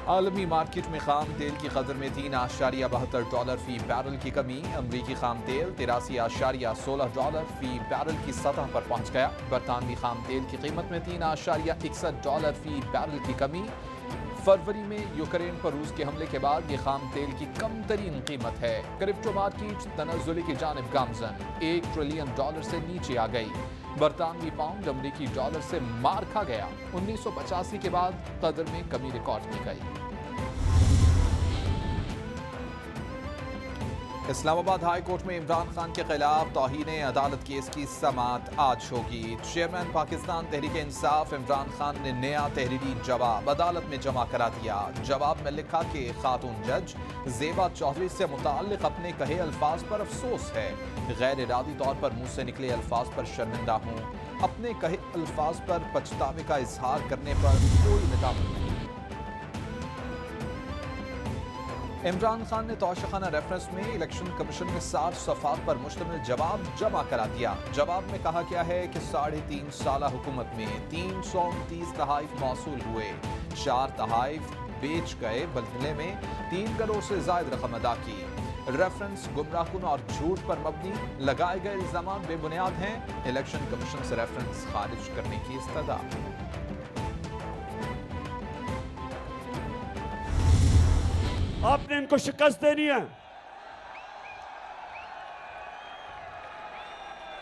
عالمی مارکیٹ میں خام تیل کی قدر میں $3.72 فی بیرل کی کمی. امریکی خام تیل $83.16 فی بیرل کی سطح پر پہنچ گیا. برطانوی خام تیل کی قیمت میں $3.61 فی بیرل کی کمی. فروری میں یوکرین پر روس کے حملے کے بعد یہ خام تیل کی کم ترین قیمت ہے. کرپٹو مارکیٹ تنزل کی جانب گامزن. $1 ٹریلین سے نیچے آ گئی. برطانوی پاؤنڈ امریکی ڈالر سے مار کھا گیا. 1985 کے بعد قدر میں کمی ریکارڈ کی گئی. اسلام آباد ہائی کورٹ میں عمران خان کے خلاف توہین عدالت کیس کی سماعت آج ہوگی. چیئرمین پاکستان تحریک انصاف عمران خان نے نیا تحریری جواب عدالت میں جمع کرا دیا. جواب میں لکھا کہ خاتون جج زیبا چودھری سے متعلق اپنے کہے الفاظ پر افسوس ہے. غیر ارادی طور پر منہ سے نکلے الفاظ پر شرمندہ ہوں. اپنے کہے الفاظ پر پچھتاوے کا اظہار کرنے پر کوئی ندامت نہیں. عمران خان نے توشیخانہ ریفرنس میں الیکشن کمیشن میں 60 صفحات پر مشتمل جواب جمع کرا دیا. جواب میں کہا گیا ہے کہ 3.5 سالہ حکومت میں 329 تحائف موصول ہوئے. 4 تحائف بیچ گئے. بدلے میں 3 کروڑ سے زائد رقم ادا کی. ریفرنس گمراہ کن اور جھوٹ پر مبنی. لگائے گئے الزامات بے بنیاد ہیں. الیکشن کمیشن سے ریفرنس خارج کرنے کی استدعا. آپ نے ان کو شکست دینی ہے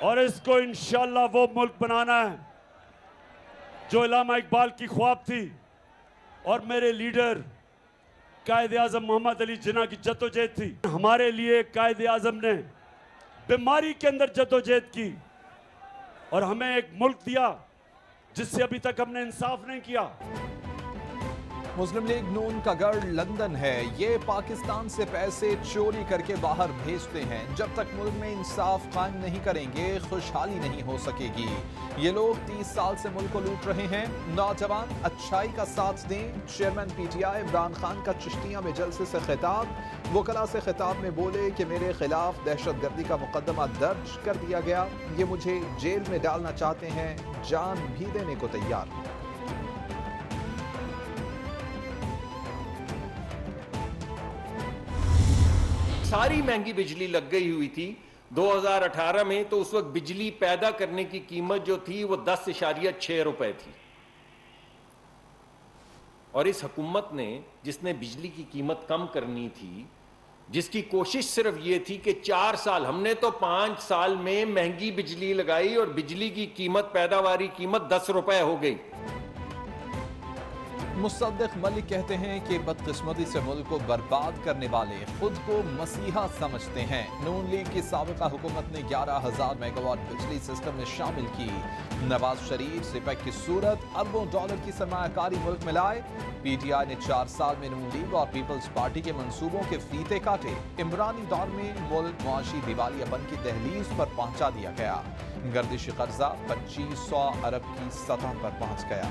اور اس کو انشاءاللہ وہ ملک بنانا ہے جو علامہ اقبال کی خواب تھی اور میرے لیڈر قائد اعظم محمد علی جناح کی جدوجہد تھی. ہمارے لیے قائد اعظم نے بیماری کے اندر جدوجہد کی اور ہمیں ایک ملک دیا جس سے ابھی تک ہم نے انصاف نہیں کیا. مسلم لیگ نون کا گڑھ لندن ہے. یہ پاکستان سے پیسے چوری کر کے باہر بھیجتے ہیں. جب تک ملک میں انصاف قائم نہیں کریں گے خوشحالی نہیں ہو سکے گی. یہ لوگ 30 سال سے ملک کو لوٹ رہے ہیں. نوجوان اچھائی کا ساتھ دیں. Chairman P T I Imran Khan کا چشتیاں میں جلسے سے خطاب. وکلاء سے خطاب میں بولے کہ میرے خلاف دہشت گردی کا مقدمہ درج کر دیا گیا. یہ مجھے جیل میں ڈالنا چاہتے ہیں. جان بھی دینے کو تیار ہیں. ساری مہنگی بجلی لگ گئی ہوئی تھی 2018 میں. تو اس وقت بجلی پیدا کرنے کی قیمت جو تھی وہ 10.6 روپے تھی. اور اس حکومت نے جس نے بجلی کی قیمت کم کرنی تھی, جس کی کوشش صرف یہ تھی کہ 4 سال, ہم نے تو 5 سال میں مہنگی بجلی لگائی اور بجلی کی قیمت, پیداواری قیمت 10 روپے ہو گئی. مصدق ملک کہتے ہیں کہ بدقسمتی سے ملک کو برباد کرنے والے خود کو مسیحا سمجھتے ہیں. نون لیگ کی سابقہ حکومت نے 11,000 میگا واٹ بجلی سسٹم میں شامل کی. نواز شریف سپیک کی صورت اربوں ڈالر کی سرمایہ کاری ملک میں لائے. پی ٹی آئی نے 4 سال میں نون لیگ اور پیپلز پارٹی کے منصوبوں کے فیتے کاٹے. عمرانی دور میں ملک معاشی دیوالیہ پن کی دہلیز پر پہنچا دیا گیا. گردشی قرضہ 2500 ارب کی سطح پر پہنچ گیا.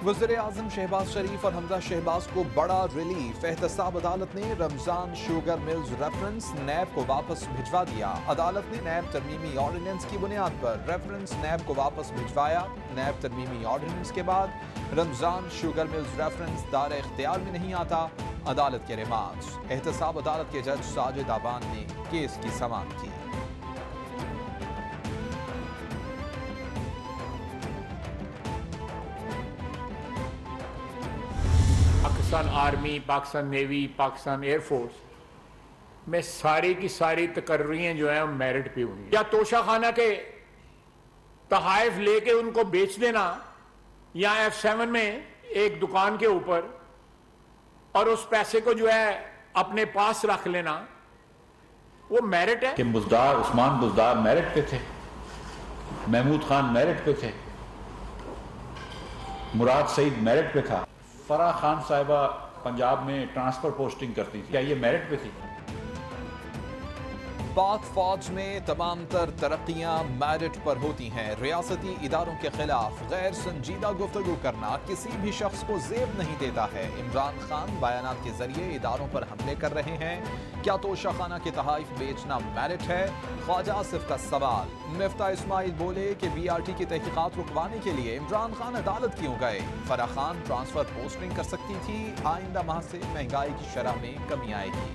وزیر اعظم شہباز شریف اور حمزہ شہباز کو بڑا ریلیف. احتساب عدالت نے رمضان شوگر ملز ریفرنس نیب کو واپس بھجوا دیا. عدالت نے نیب ترمیمی آرڈیننس کی بنیاد پر ریفرنس نیب کو واپس بھجوایا. نیب ترمیمی آرڈیننس کے بعد رمضان شوگر ملز ریفرنس دار اختیار میں نہیں آتا. عدالت کے ریمارکس. احتساب عدالت کے جج ساجد آبان نے کیس کی سماعت کی. Pakistan army, Pakistan navy, Pakistan air force میں ساری کی ساری تقرریاں جو ہیں میرٹ پہ ہوئی. یا توشہ خانہ کے تحائف لے کے ان کو بیچ دینا, یا F7 میں ایک دکان کے اوپر اور اس پیسے کو جو ہے اپنے پاس رکھ لینا, وہ میرٹ ہے. کہ بزدار, عثمان بزدار میرٹ پہ تھے, محمود خان میرٹ پہ تھے, مراد سعید میرٹ پہ تھا, فرح خان صاحبہ پنجاب میں ٹرانسفر پوسٹنگ کرتی تھی. کیا یہ میرٹ پہ تھی؟ پاک فوج میں تمام تر ترقیاں میرٹ پر ہوتی ہیں. ریاستی اداروں کے خلاف غیر سنجیدہ گفتگو کرنا کسی بھی شخص کو زیب نہیں دیتا ہے. عمران خان بیانات کے ذریعے اداروں پر حملے کر رہے ہیں. کیا توشہ خانہ کے تحائف بیچنا میرٹ ہے؟ خواجہ آصف کا سوال. مفتاح اسماعیل بولے کہ بی آر ٹی کی تحقیقات رکوانے کے لیے عمران خان عدالت کیوں گئے؟ فرح خان ٹرانسفر پوسٹنگ کر سکتی تھی. آئندہ ماہ سے مہنگائی کی شرح میں کمی آئے گی.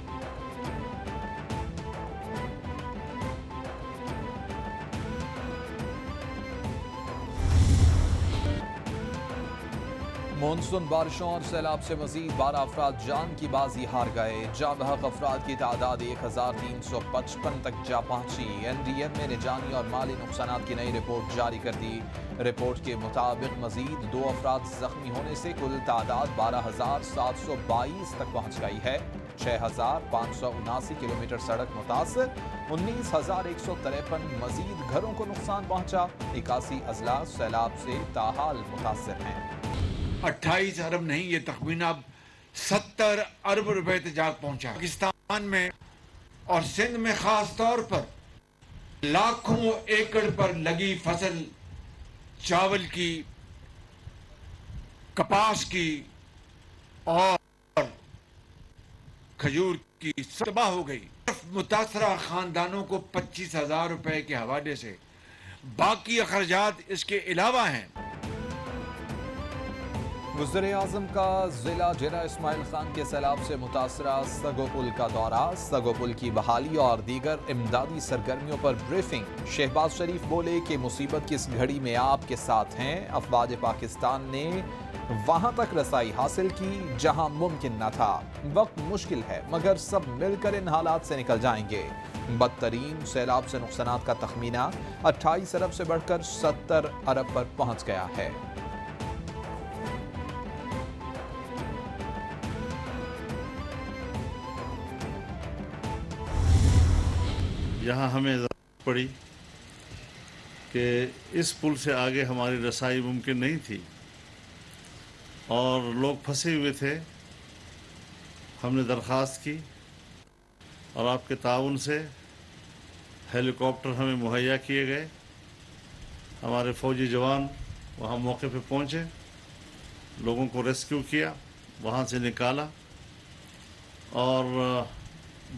مونسون بارشوں اور سیلاب سے مزید 12 افراد جان کی بازی ہار گئے. جاں بحق افراد کی تعداد 1355 تک جا پہنچی. این ڈی ایم نے جانی اور مالی نقصانات کی نئی رپورٹ جاری کر دی. رپورٹ کے مطابق مزید 2 افراد زخمی ہونے سے کل تعداد 12,722 تک پہنچ گئی ہے. 6,579 کلومیٹر سڑک متاثر. 19,153 مزید گھروں کو نقصان پہنچا. 81 اضلاع سیلاب سے تاحال متاثر ہیں. 28 ارب نہیں، یہ تخمینہ اب 70 ارب روپے تجاگ پہنچا. پاکستان میں اور سندھ میں خاص طور پر لاکھوں ایکڑ پر لگی فصل چاول کی، کپاس کی اور کھجور کی تباہ ہو گئی. متاثرہ خاندانوں کو 25,000 روپے کے حوالے سے باقی اخراجات اس کے علاوہ ہیں. وزیر اعظم کا ضلع ڈیرہ اسماعیل خان کے سیلاب سے متاثرہ سگو پل کا دورہ. سگو پل کی بحالی اور دیگر امدادی سرگرمیوں پر بریفنگ. شہباز شریف بولے کہ مصیبت کی اس گھڑی میں آپ کے ساتھ ہیں. افواج پاکستان نے وہاں تک رسائی حاصل کی جہاں ممکن نہ تھا. وقت مشکل ہے مگر سب مل کر ان حالات سے نکل جائیں گے. بدترین سیلاب سے نقصانات کا تخمینہ 28 ارب سے بڑھ کر 70 ارب پر پہنچ گیا ہے. یہاں ہمیں ضرورت پڑی کہ اس پل سے آگے ہماری رسائی ممکن نہیں تھی اور لوگ پھنسے ہوئے تھے. ہم نے درخواست کی اور آپ کے تعاون سے ہیلی کاپٹر ہمیں مہیا کیے گئے. ہمارے فوجی جوان وہاں موقع پہ پہنچے، لوگوں کو ریسکیو کیا، وہاں سے نکالا اور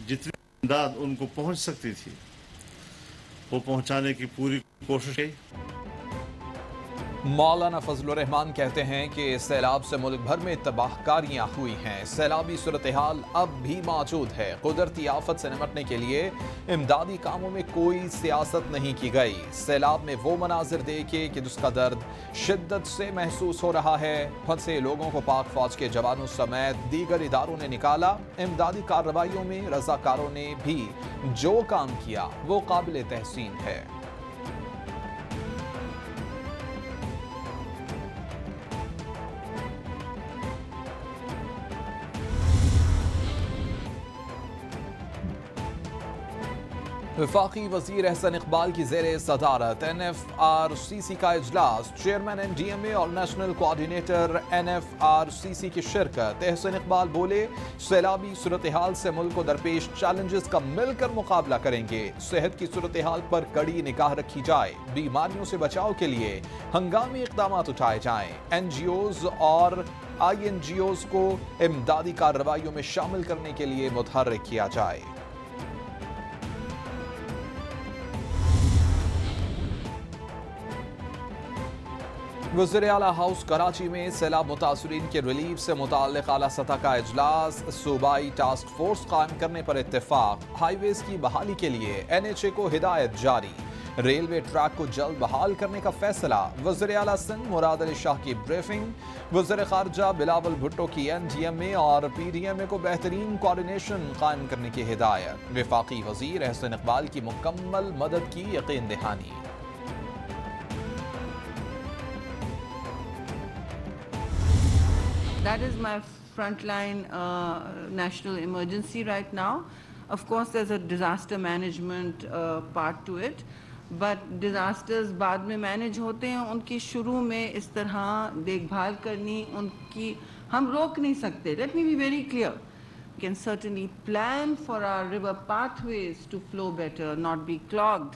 جتنی امداد ان کو پہنچ سکتی تھی وہ پہنچانے کی پوری کوشش کی. مولانا فضل الرحمان کہتے ہیں کہ سیلاب سے ملک بھر میں تباہ کاریاں ہوئی ہیں. سیلابی صورتحال اب بھی موجود ہے. قدرتی آفت سے نمٹنے کے لیے امدادی کاموں میں کوئی سیاست نہیں کی گئی. سیلاب میں وہ مناظر دیکھے کہ جس کا درد شدت سے محسوس ہو رہا ہے. پھنسے لوگوں کو پاک فوج کے جوانوں سمیت دیگر اداروں نے نکالا. امدادی کارروائیوں میں رضاکاروں نے بھی جو کام کیا وہ قابل تحسین ہے. وفاقی وزیر احسن اقبال کی زیر صدارت N F R C C کا اجلاس. Chairman N D M A اور national coordinator N F R C C کی شرکت. احسن اقبال بولے سیلابی صورتحال سے ملک کو درپیش چیلنجز کا مل کر مقابلہ کریں گے. صحت کی صورتحال پر کڑی نگاہ رکھی جائے. بیماریوں سے بچاؤ کے لیے ہنگامی اقدامات اٹھائے جائیں. این جی اوز اور آئی این جی اوز کو امدادی کارروائیوں میں شامل کرنے کے لیے متحرک کیا جائے. وزیر اعلیٰ ہاؤس کراچی میں سیلاب متاثرین کے ریلیف سے متعلق اعلیٰ سطح کا اجلاس. صوبائی ٹاسک فورس قائم کرنے پر اتفاق. ہائی ویز کی بحالی کے لیے این ایچ اے کو ہدایت جاری. ریلوے ٹریک کو جلد بحال کرنے کا فیصلہ. وزیر اعلیٰ سندھ مراد علی شاہ کی بریفنگ. وزیر خارجہ بلاول بھٹو کی این ڈی ایم اے اور پی ڈی ایم اے کو بہترین کوآرڈینیشن قائم کرنے کی ہدایت. وفاقی وزیر احسن اقبال کی مکمل مدد کی یقین دہانی. That is my frontline national emergency right now. Of course, there's a disaster management part to it, but disasters بعد میں manage ہوتے ہیں. ان کی شروع میں اس طرح دیکھ بھال کرنی ان کی ہم روک نہیں سکتے. Let me be very clear. can certainly plan for our river pathways to flow better, not be clogged.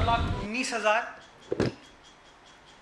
19,000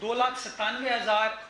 2,97,000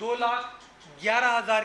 2,11,000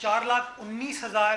4,19,000